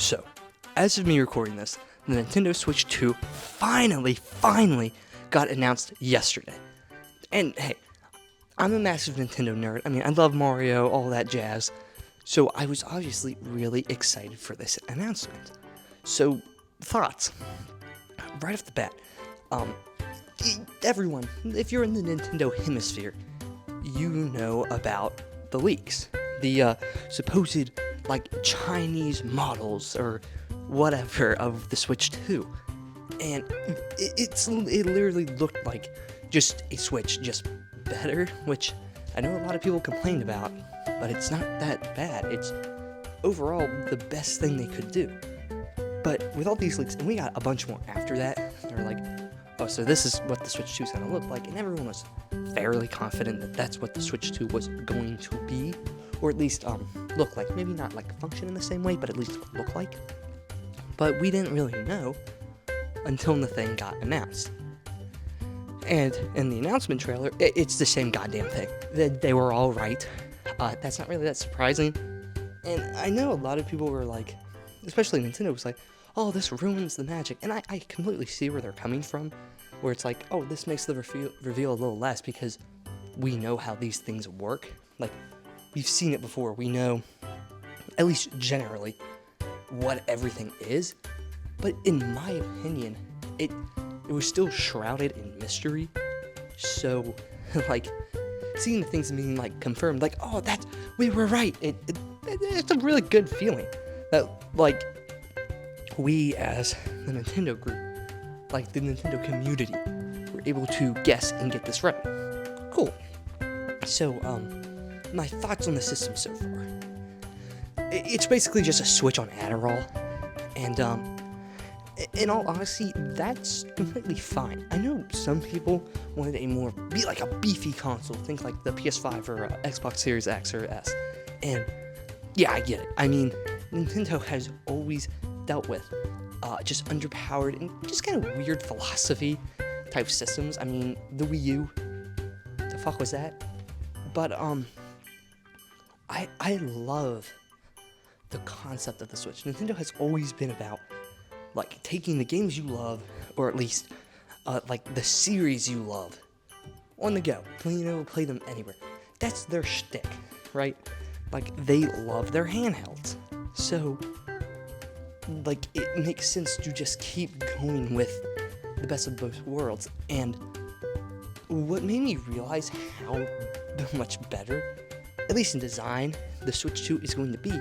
So, as of me recording this, the Nintendo Switch 2 finally got announced yesterday. And hey, I'm a massive Nintendo nerd. I mean, I love Mario, all that jazz. So I was obviously really excited for this announcement. So, thoughts. Right off the bat, everyone, if you're in the Nintendo hemisphere, you know about the leaks. The supposed, Chinese models or whatever of the Switch 2. And it literally looked like just a Switch, just better, which I know a lot of people complained about, but it's not that bad. It's overall the best thing they could do. But with all these leaks, and we got a bunch more after that, they're like, oh, so this is what the Switch 2 is going to look like, and everyone was fairly confident that that's what the Switch 2 was going to be, or at least look like. Maybe not function in the same way, but at least look like. But we didn't really know until the thing got announced. And in the announcement trailer, it's the same goddamn thing. They were all right. That's not really that surprising. And I know a lot of people were like, especially Nintendo was like, oh, this ruins the magic. And I completely see where they're coming from, where it's like, oh, this makes the reveal a little less because we know how these things work. Like, we've seen it before. We know, at least generally, what everything is. But in my opinion, it was still shrouded in mystery. So, seeing the things being, confirmed, oh, we were right. It's a really good feeling that, we as the Nintendo group, the Nintendo community, were able to guess and get this right. Cool. So, my thoughts on the system so far. It's basically just a switch on Adderall, and, in all honesty, that's completely fine. I know some people wanted be like a beefy console, think like the PS5 or Xbox Series X or S, and yeah, I get it. I mean, Nintendo has always dealt with just underpowered and just kind of weird philosophy type systems. I mean, the Wii U, the fuck was that? But I love the concept of the Switch. Nintendo has always been about taking the games you love, or at least the series you love, on the go. Play them anywhere. That's their shtick, right? They love their handhelds. So, it makes sense to just keep going with the best of both worlds. And what made me realize how much better, at least in design, the Switch 2 is going to be,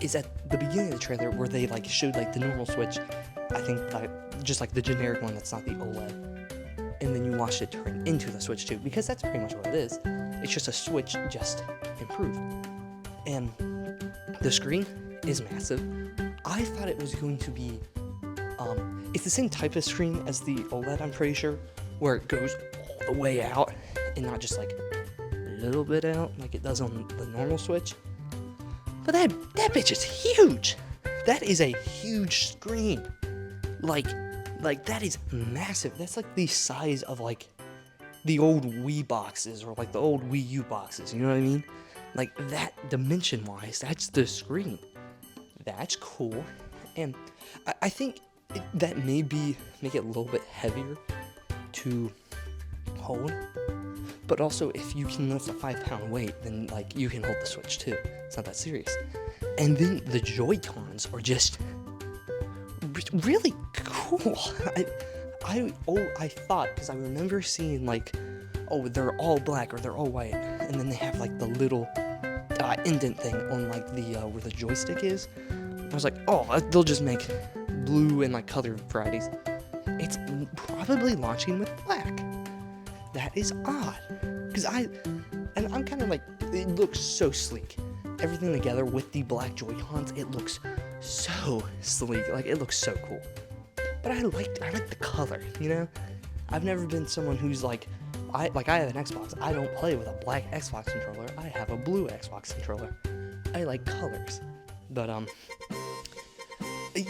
is at the beginning of the trailer where they showed the normal Switch, I think just the generic one that's not the OLED, and then you watched it turn into the Switch 2, because that's pretty much what it is. It's just a Switch, just improved. And the screen is massive. I thought it was going to be, it's the same type of screen as the OLED, I'm pretty sure, where it goes all the way out, and not just a little bit out, like it does on the normal Switch. But that bitch is huge. That is a huge screen. That is massive. That's the size of the old Wii boxes or the old Wii U boxes. You know what I mean? That dimension-wise, that's the screen. That's cool. And I think that make it a little bit heavier to hold. But also, if you can lift a 5-pound weight, then you can hold the Switch too. It's not that serious. And then the Joy-Cons are just really cool. I thought, because I remember seeing they're all black or they're all white, and then they have the little indent thing on where the joystick is. I was like, oh, they'll just make blue and color varieties. It's probably launching with black. That is odd, because I'm kind of it looks so sleek. Everything together with the black Joy-Cons, it looks so sleek. It looks so cool. But I like the color, I've never been someone who's I have an Xbox. I don't play with a black Xbox controller. I have a blue Xbox controller. I like colors. But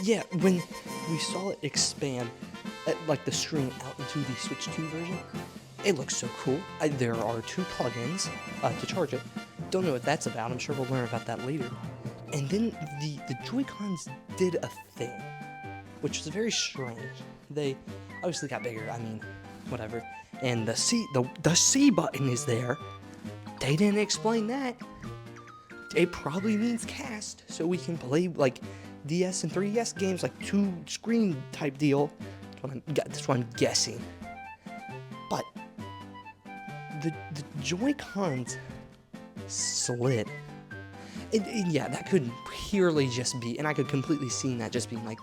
yeah, when we saw it expand the screen out into the Switch 2 version, it looks so cool. There are 2 plugins to charge it. Don't know what that's about. I'm sure we'll learn about that later. And then the Joy-Cons did a thing, which was very strange. They obviously got bigger, I mean, whatever. And the C button is there. They didn't explain that. It probably means cast, so we can play like DS and 3DS games, like 2-screen type deal. That's what I'm guessing. But the Joy-Cons slid. And yeah, that could purely just be, and I could completely see that just being like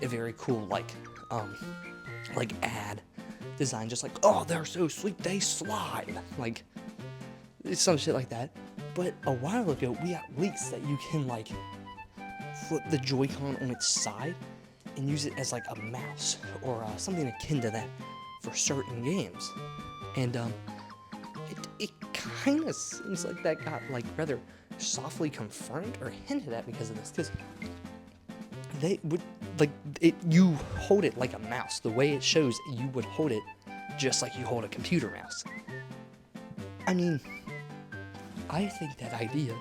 a very cool like ad design, just like, oh, they're so sleek, they slide, like some shit like that. But a while ago, we got leaks that you can like flip the Joy-Con on its side and use it as like a mouse or something akin to that for certain games. And it kind of seems like that got like rather softly confirmed or hinted at because of this, because they would like it, you hold it like a mouse. The way it shows, you would hold it just like you hold a computer mouse. I mean, I think that idea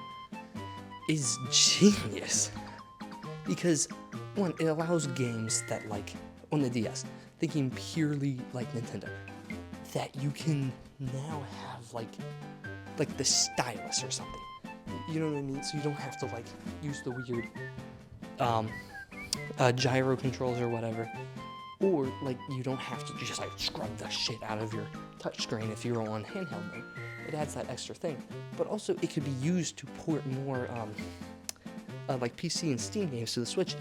is genius because, one, it allows games that, like, on the DS, thinking purely like Nintendo, that you can now have like the stylus or something. You know what I mean? So you don't have to like use the weird gyro controls or whatever, or like you don't have to just like scrub the shit out of your touchscreen if you're on handheld mode. It adds that extra thing, but also it could be used to port more like PC and Steam games to the Switch,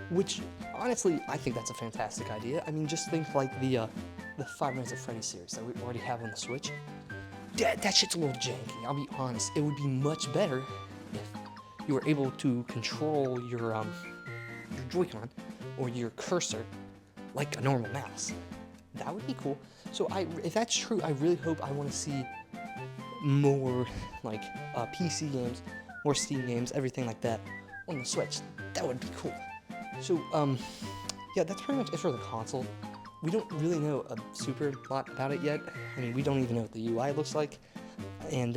which honestly I think that's a fantastic idea. I mean, just think like the 5 Nights at Freddy's series that we already have on the Switch. That shit's a little janky, I'll be honest. It would be much better if you were able to control your Joy-Con or your cursor like a normal mouse. That would be cool. So if that's true, I really hope I want to see more like PC games, more Steam games, everything like that on the Switch. That would be cool. So yeah, that's pretty much it for the console. We don't really know a super lot about it yet. I mean, we don't even know what the UI looks like, and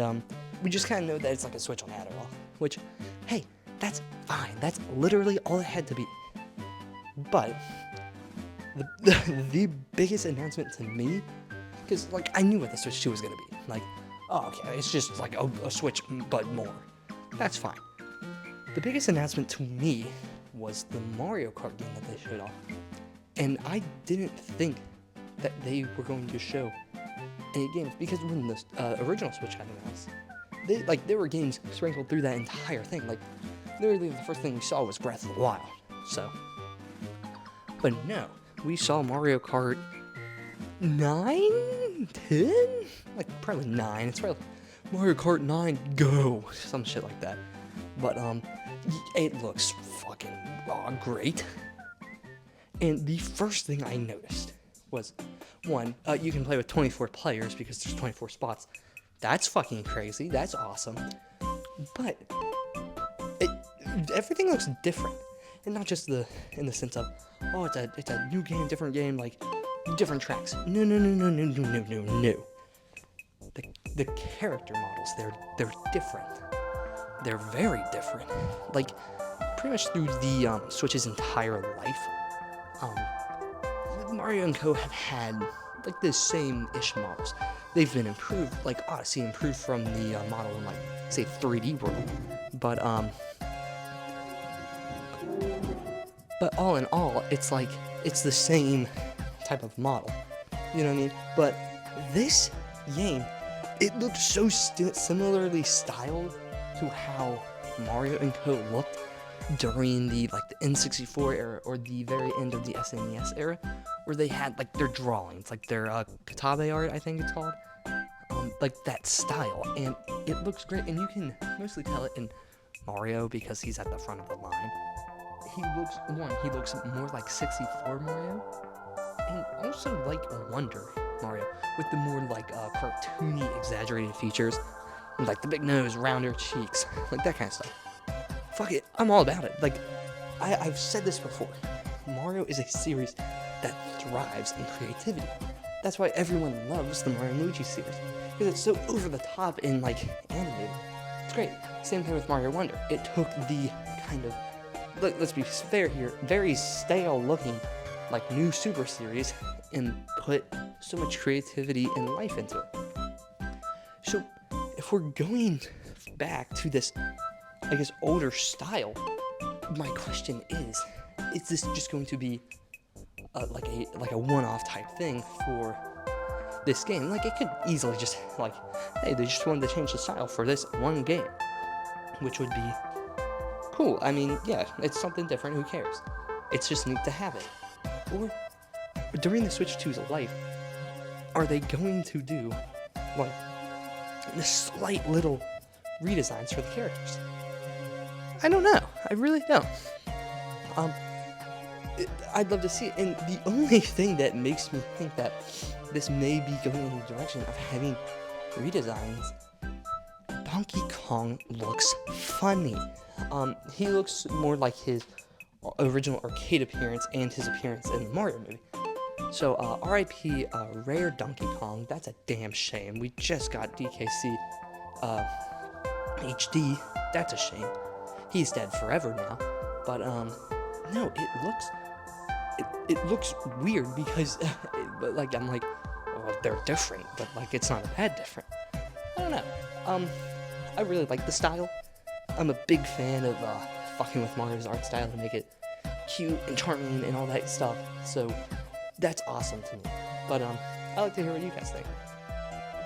we just kind of know that it's like a Switch on Adderall, which, hey, that's fine. That's literally all it had to be. But the biggest announcement to me, because like I knew what the Switch 2 was gonna be. Like, oh, okay, it's just like a Switch, but more. That's fine. The biggest announcement to me was the Mario Kart game that they showed off. And I didn't think that they were going to show any games, because when the original Switch got announced, there were games sprinkled through that entire thing. Like, literally the first thing we saw was Breath of the Wild. So, but no, we saw Mario Kart 9, 10? Like, probably 9. It's probably Mario Kart 9 Go, some shit like that. But, it looks fucking great. And the first thing I noticed was, one, you can play with 24 players because there's 24 spots. That's fucking crazy. That's awesome. But everything looks different, and not just in the sense of, oh, it's a new game, different game, like different tracks. No. The character models, they're different. They're very different. Like, pretty much through the Switch's entire life, Mario and Co. have had like the same-ish models. They've been improved, like Odyssey improved from the model in, like, say, 3D World. But all in all, it's like, it's the same type of model. You know what I mean? But this game, it looks so similarly styled to how Mario and Co. looked during the N64 era or the very end of the SNES era, where they had like their drawings, like their katabe art, I think it's called, like that style, and it looks great. And you can mostly tell it in Mario because he's at the front of the line. He looks more like 64 Mario, and also like Wonder Mario, with the more like cartoony, exaggerated features, like the big nose, rounder cheeks, like that kind of stuff. Fuck it, I'm all about it. Like, I've said this before. Mario is a series that thrives in creativity. That's why everyone loves the Mario & Luigi series, because it's so over the top and like animated. It's great. Same thing with Mario Wonder. It took the kind of, let's be fair here, very stale looking, like new Super Series, and put so much creativity and life into it. So if we're going back to this, I guess, older style, my question is this just going to be like a one-off type thing for this game? Like, it could easily just, like, hey, they just wanted to change the style for this one game, which would be cool. I mean, yeah, it's something different, who cares? It's just neat to have it. Or, during the Switch 2's life, are they going to do, like, the slight little redesigns for the characters? I don't know. I really don't. I'd love to see it, and the only thing that makes me think that this may be going in the direction of having redesigns, Donkey Kong looks funny. He looks more like his original arcade appearance and his appearance in the Mario movie. So, R.I.P. Rare Donkey Kong. That's a damn shame. We just got DKC HD. That's a shame. He's dead forever now. But no, it looks weird because, but like, I'm like, well, they're different, but like, it's not that different. I don't know. I really like the style. I'm a big fan of fucking with Mario's art style to make it cute and charming and all that stuff. So that's awesome to me. But I like to hear what you guys think.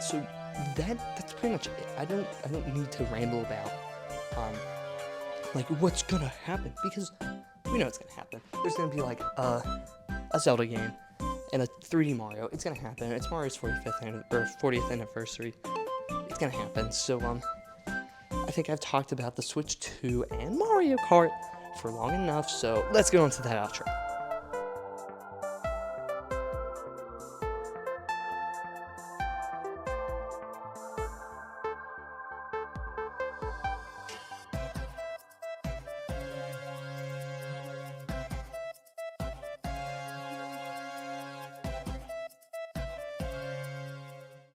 So that's pretty much it. I don't need to ramble about like what's gonna happen, because we know what's gonna happen. There's gonna be like a Zelda game and a 3D Mario. It's gonna happen. It's Mario's 40th anniversary. It's gonna happen. So I think I've talked about the Switch 2 and Mario Kart for long enough. So let's go into that outro.